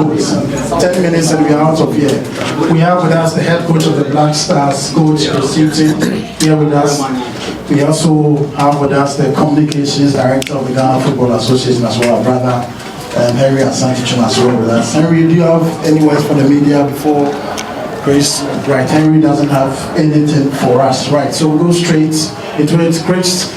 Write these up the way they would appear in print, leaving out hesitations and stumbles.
close. 10 minutes and we're out of here. We have with us the head coach of the Black Stars, Coach Hughton, here with us. We also have with us the communications director of the Ghana Football Association as well, our brother Henry Asantichun as well with us. Henry, do you have any words for the media before Chris? Right, Henry doesn't have anything for us. Right, so we'll go straight into it. Chris,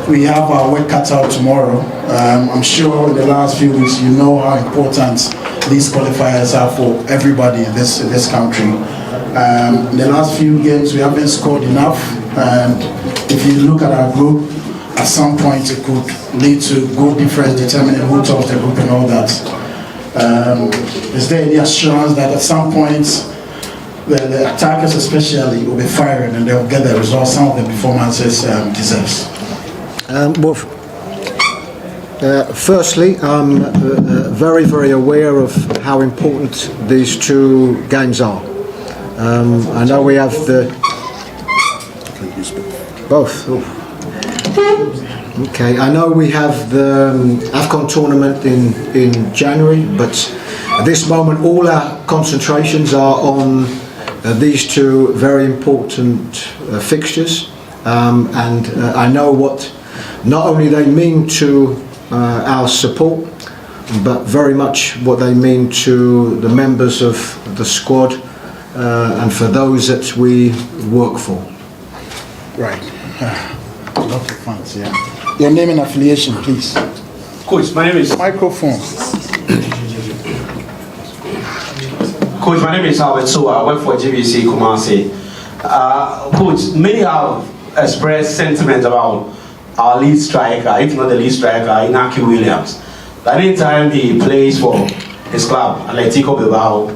we have our work cut out tomorrow. I'm sure in the last few weeks you know how important these qualifiers are for everybody in this country. In the last few games we haven't scored enough, and if you look at our group, at some point it could lead to goal difference determining who tops the group and all that. Is there any assurance that at some point the attackers especially will be firing and they'll get the results some of the performances deserves? Firstly, I'm very, very aware of how important these two games are. I know we have both. Okay, I know we have the AFCON tournament in January, but at this moment all our concentrations are on these two very important fixtures, and I know what not only they mean to our support, but very much what they mean to the members of the squad and for those that we work for. Right. Lots of fans, yeah. Your name and affiliation, please. Coach, my name is... Microphone. Coach, my name is Albert, so I work for GBC Kumasi. Coach, many have expressed sentiment about our lead striker, if not the lead striker, Inaki Williams. That anytime he plays for his club, Atletico Bilbao,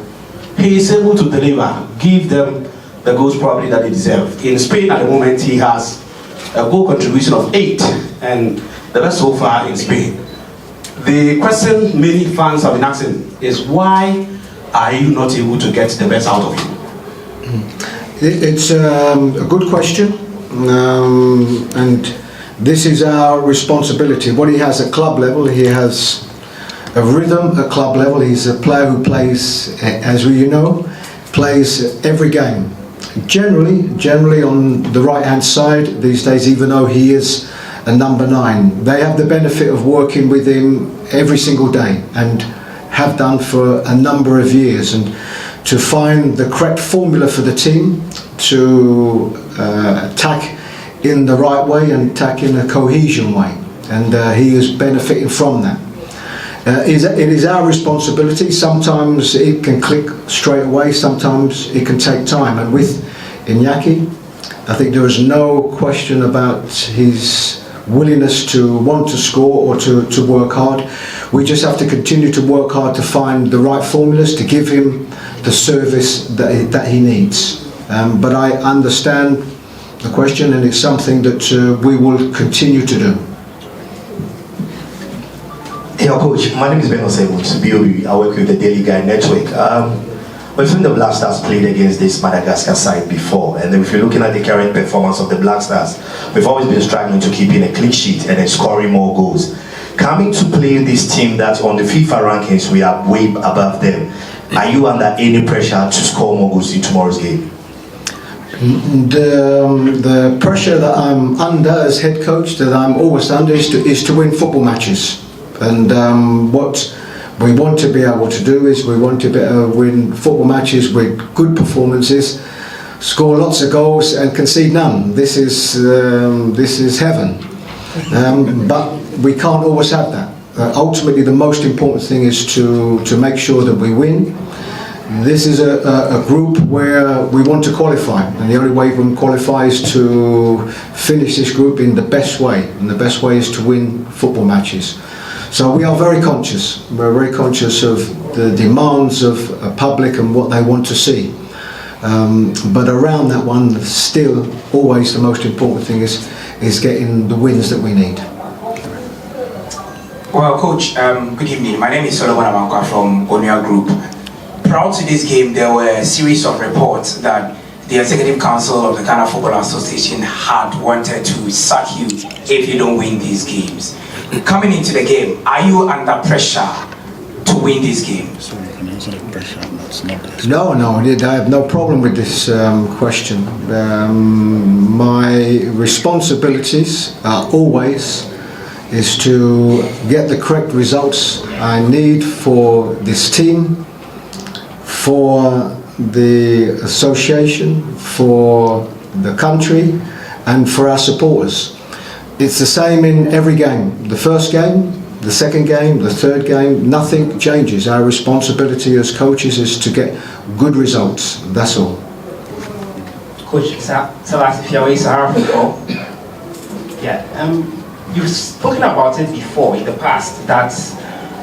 he is able to deliver, give them the goals probably that they deserve. In Spain at the moment, he has a goal contribution of 8, and the best so far in Spain. The question many fans have been asking is, why are you not able to get the best out of him? It's a good question, and this is our responsibility. What he has at club level, he has a rhythm at club level. He's a player who plays, as you know, plays every game. Generally on the right hand side these days, even though he is a number 9. They have the benefit of working with him every single day and have done for a number of years, and to find the correct formula for the team to attack in the right way and attack in a cohesion way, and he is benefiting from that. It is our responsibility. Sometimes it can click straight away, sometimes it can take time, and with Inaki, I think there is no question about his willingness to want to score or to work hard. We just have to continue to work hard to find the right formulas to give him the service that he needs. But I understand the question, and it's something that we will continue to do. Yeah, Coach, my name is Ben Osebut, BOB. I work with the Daily Guide Network. We've seen the Black Stars played against this Madagascar side before, and if you're looking at the current performance of the Black Stars, we've always been struggling to keep in a clean sheet and then scoring more goals. Coming to play this team that on the FIFA rankings we are way above them, are you under any pressure to score more goals in tomorrow's game? The pressure that I'm under as head coach, that I'm always under, is to win football matches. And what we want to be able to do is we want to win football matches with good performances, score lots of goals and concede none. This is heaven. But we can't always have that. Ultimately, the most important thing is to make sure that we win. This is a group where we want to qualify, and the only way we can qualify is to finish this group in the best way, and the best way is to win football matches. So we are very conscious. We're very conscious of the demands of a public and what they want to see. But around that one, still, always the most important thing is getting the wins that we need. Well, Coach, good evening. My name is Solomon Amankwa from Onua Group. Prior to this game, there were a series of reports that the Executive Council of the Ghana Football Association had wanted to sack you if you don't win these games. Coming into the game, are you under pressure to win this game? No, I have no problem with this question. My responsibilities are always is to get the correct results I need for this team, for the association, for the country, and for our supporters. It's the same in every game. The first game, the second game, the third game, nothing changes. Our responsibility as coaches is to get good results. That's all. Coach, sellssi, Sahara football. Yeah, you've spoken about it before in the past that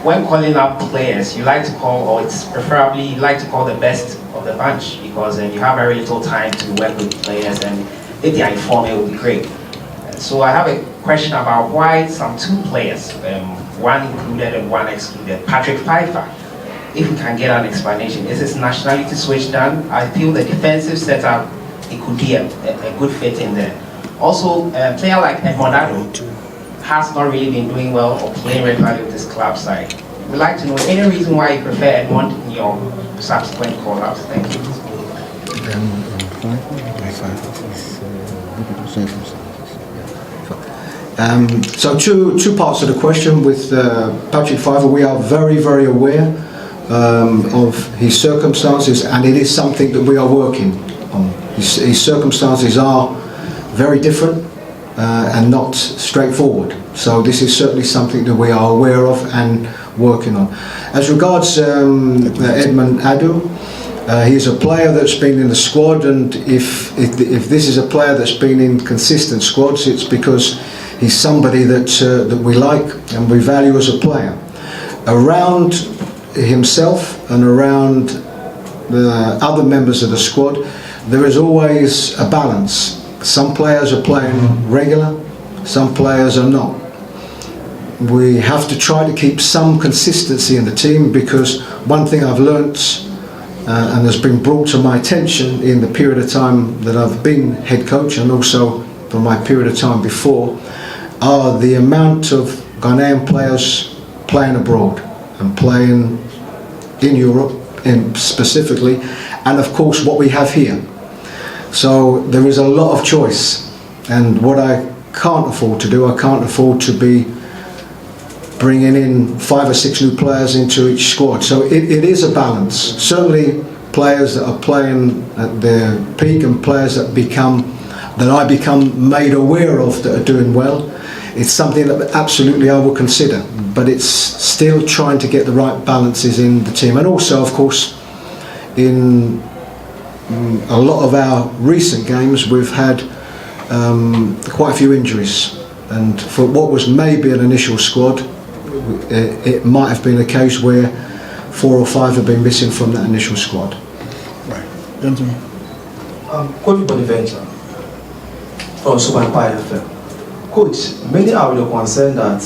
when calling up players, you like to call, or it's preferably you like to call the best of the bunch because you have very little time to work with players, and if they are informed, it would be great. So I have a question about why some two players, one included and one excluded, Patrick Pfeiffer. If we can get an explanation, is his nationality switch done? I feel the defensive setup, it could be a good fit in there. Also, a player like Edmond has not really been doing well or playing regularly with his club side. We'd like to know any reason why you prefer Edmond in your subsequent call-ups. Thank you. So two parts of the question with Patrick Pfeiffer. We are very, very aware of his circumstances, and it is something that we are working on. His circumstances are very different and not straightforward. So this is certainly something that we are aware of and working on. As regards Edmond Adu, he's a player that's been in the squad, and if this is a player that's been in consistent squads, it's because he's somebody that we like and we value as a player. Around himself and around the other members of the squad, there is always a balance. Some players are playing regular, some players are not. We have to try to keep some consistency in the team, because one thing I've learnt and has been brought to my attention in the period of time that I've been head coach, and also for my period of time before, are the amount of Ghanaian players playing abroad and playing in Europe specifically, and of course what we have here. So there is a lot of choice, and what I can't afford to do, I can't afford to be bringing in 5 or 6 new players into each squad. So it is a balance. Certainly players that are playing at their peak and players that I become made aware of that are doing well, it's something that absolutely I will consider, but it's still trying to get the right balances in the team. And also, of course, in a lot of our recent games we've had quite a few injuries, and for what was maybe an initial squad, it might have been a case where 4 or 5 have been missing from that initial squad. Right. Gentlemen. Coach Bonaventure from Super Empire FM. Coach, many are with the concern that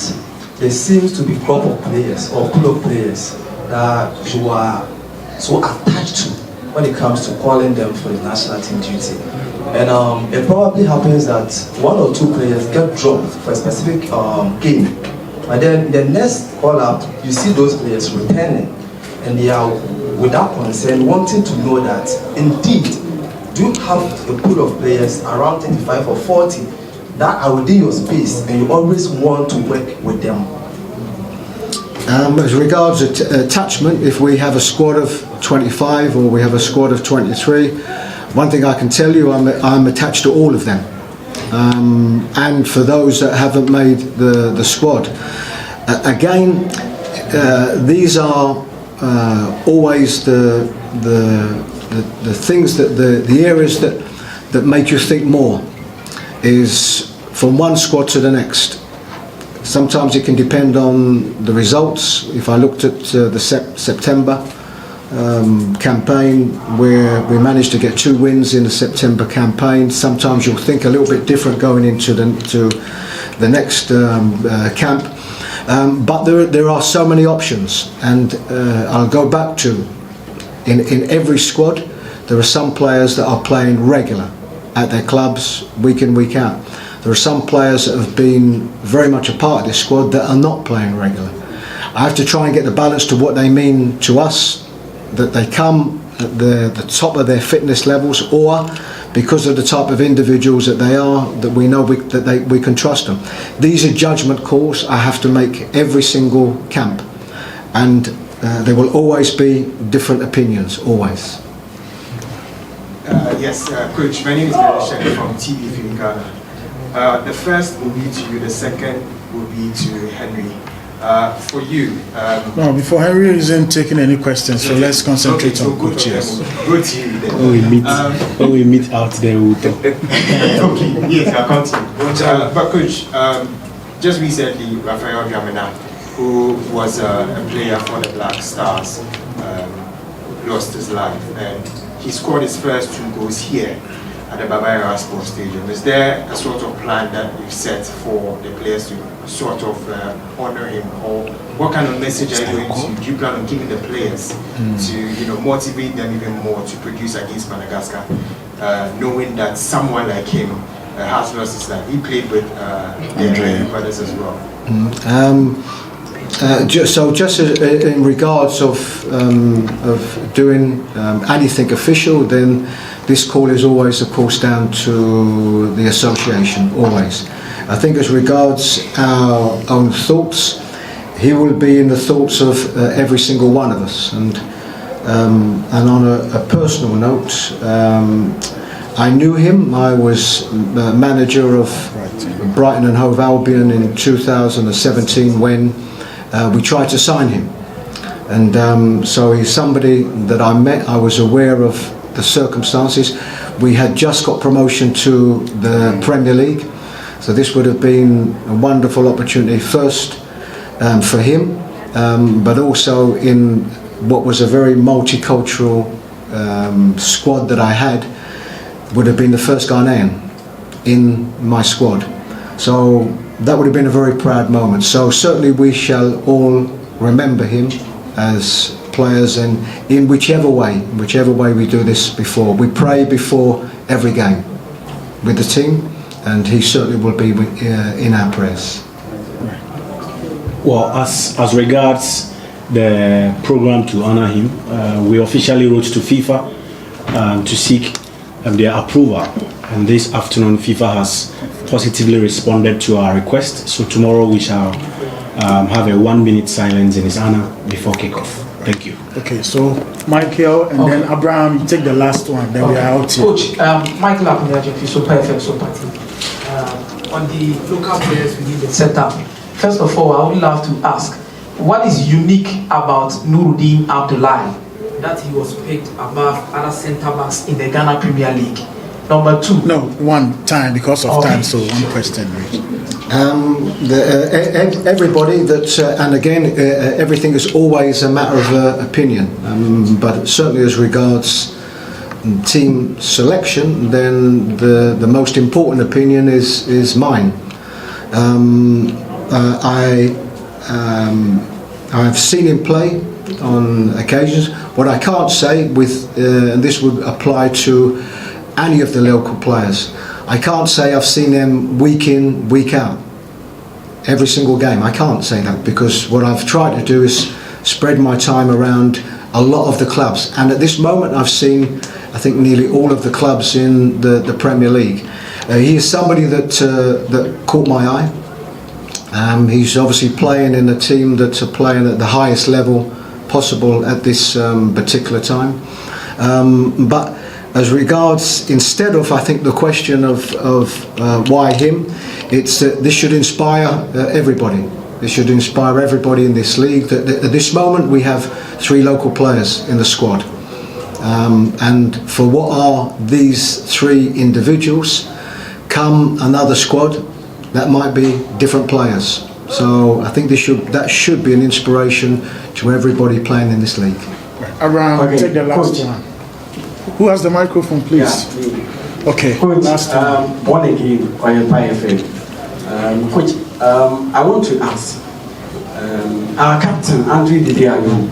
there seems to be a crop of players or pool of players that you are so attached to when it comes to calling them for the national team duty. And it probably happens that 1 or 2 players get dropped for a specific game. And then the next call-up, you see those players returning, and they are without concern wanting to know that indeed, do you have a pool of players around 35 or 40 that are within your space and you always want to work with them? As regards attachment, if we have a squad of 25 or we have a squad of 23, one thing I can tell you, I'm attached to all of them. And for those that haven't made the squad, again, these are always the things that the areas that make you think more, is from one squad to the next. Sometimes it can depend on the results. If I looked at the September campaign, where we managed to get 2 wins in the September campaign, sometimes you'll think a little bit different going into the next camp. But there are so many options, and I'll go back to in every squad there are some players that are playing regular at their clubs week in, week out. There are some players that have been very much a part of this squad that are not playing regular. I have to try and get the balance to what they mean to us, that they come at the top of their fitness levels, or because of the type of individuals that they are, that we know we can trust them. These are judgment calls I have to make every single camp, and there will always be different opinions, always. Yes, Coach, my name is Raphael from TV in Ghana. The first will be to you, the second will be to Henry. For you... no, before Henry isn't taking any questions, so let's concentrate on Coach. Yes. Go to you then. When we meet out there, we'll talk. Okay, yes, I'll continue. But Coach, just recently, Raphael Dwamena, who was a player for the Black Stars, lost his life, and he scored his first 2 goals here at the Baba Sports Stadium. Is there a sort of plan that you've set for the players to sort of honor him, or what kind of message are you going to, do you plan on giving the players to motivate them even more to produce against Madagascar, knowing that someone like him has lost his life? He played with their brothers as well. Just in regards of doing anything official, then this call is always, of course, down to the association, always. I think as regards our own thoughts, he will be in the thoughts of every single one of us. And on a personal note, I knew him. I was manager of Brighton and Hove Albion in 2017 when we tried to sign him. And so he's somebody that I met. I was aware of the circumstances. We had just got promotion to the Premier League, so this would have been a wonderful opportunity first for him, but also in what was a very multicultural squad that I had, would have been the first Ghanaian in my squad. So that would have been a very proud moment. So certainly we shall all remember him as players, and in whichever way we do this before. We pray before every game with the team, and he certainly will be in our prayers. Well, as regards the program to honor him, we officially wrote to FIFA to seek their approval, and this afternoon FIFA has positively responded to our request. So tomorrow we shall have a 1-minute silence in his honor before kickoff. Thank you. Okay, so Michael and then Abraham, you take the last one, then we are out here. Coach, Michael Akunyaji, Super FM, Super Party. On the local players within the setup, first of all, I would love to ask, what is unique about Nuruddin Abdullahi that he was picked above other centre-backs in the Ghana Premier League? Number 2. No, one time because of time, so one question. Everybody that, and again, everything is always a matter of opinion, but certainly as regards team selection, then the most important opinion is mine. I have seen him play on occasions. What I can't say and this would apply to any of the local players, I can't say I've seen them week in, week out, every single game. I can't say that, because what I've tried to do is spread my time around a lot of the clubs, and at this moment I've seen, I think, nearly all of the clubs in the Premier League. He is somebody that caught my eye. He's obviously playing in a team that's playing at the highest level possible at this particular time. But as regards, instead of, I think, the question of why him, it's this should inspire everybody. This should inspire everybody in this league. At this moment we have 3 local players in the squad. And for what are these 3 individuals, come another squad, that might be different players. So I think that should be an inspiration to everybody playing in this league. Around, take the last one. Who has the microphone, please? Yeah, okay, Coach, last one. Born again, Qualifier. Coach, I want to ask our captain, Andrew Didiago,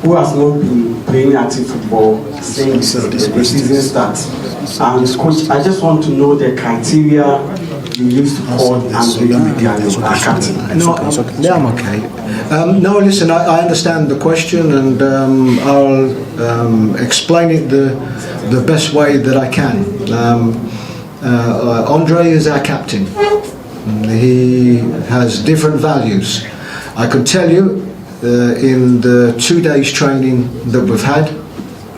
who has not been playing active football since the season starts. And Coach, I just want to know the criteria you used to call Andrew Didiago our captain. No, I'm okay. No, listen, I understand the question, and I'll explain it the best way that I can. Andre is our captain. He has different values. I can tell you in the 2 days training that we've had,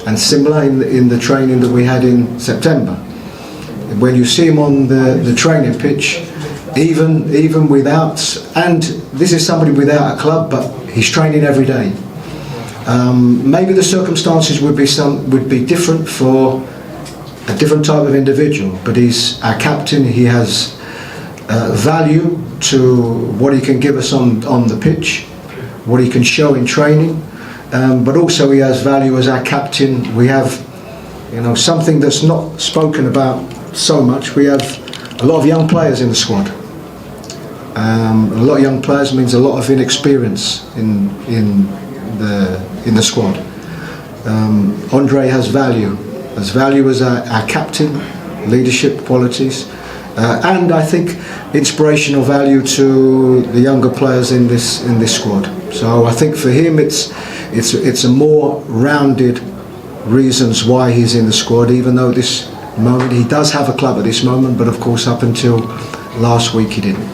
and similar in the training that we had in September, when you see him on the training pitch, even without, and this is somebody without a club, but he's training every day. Maybe the circumstances would be different for a different type of individual, but he's our captain. He has value to what he can give us on the pitch, what he can show in training, but also he has value as our captain. We have, something that's not spoken about so much. We have a lot of young players in the squad. A lot of young players means a lot of inexperience in the squad. Andre has value as our captain, leadership qualities, and I think inspirational value to the younger players in this squad. So I think for him it's a more rounded reasons why he's in the squad, even though at this moment he does have a club at this moment, but of course up until last week he didn't.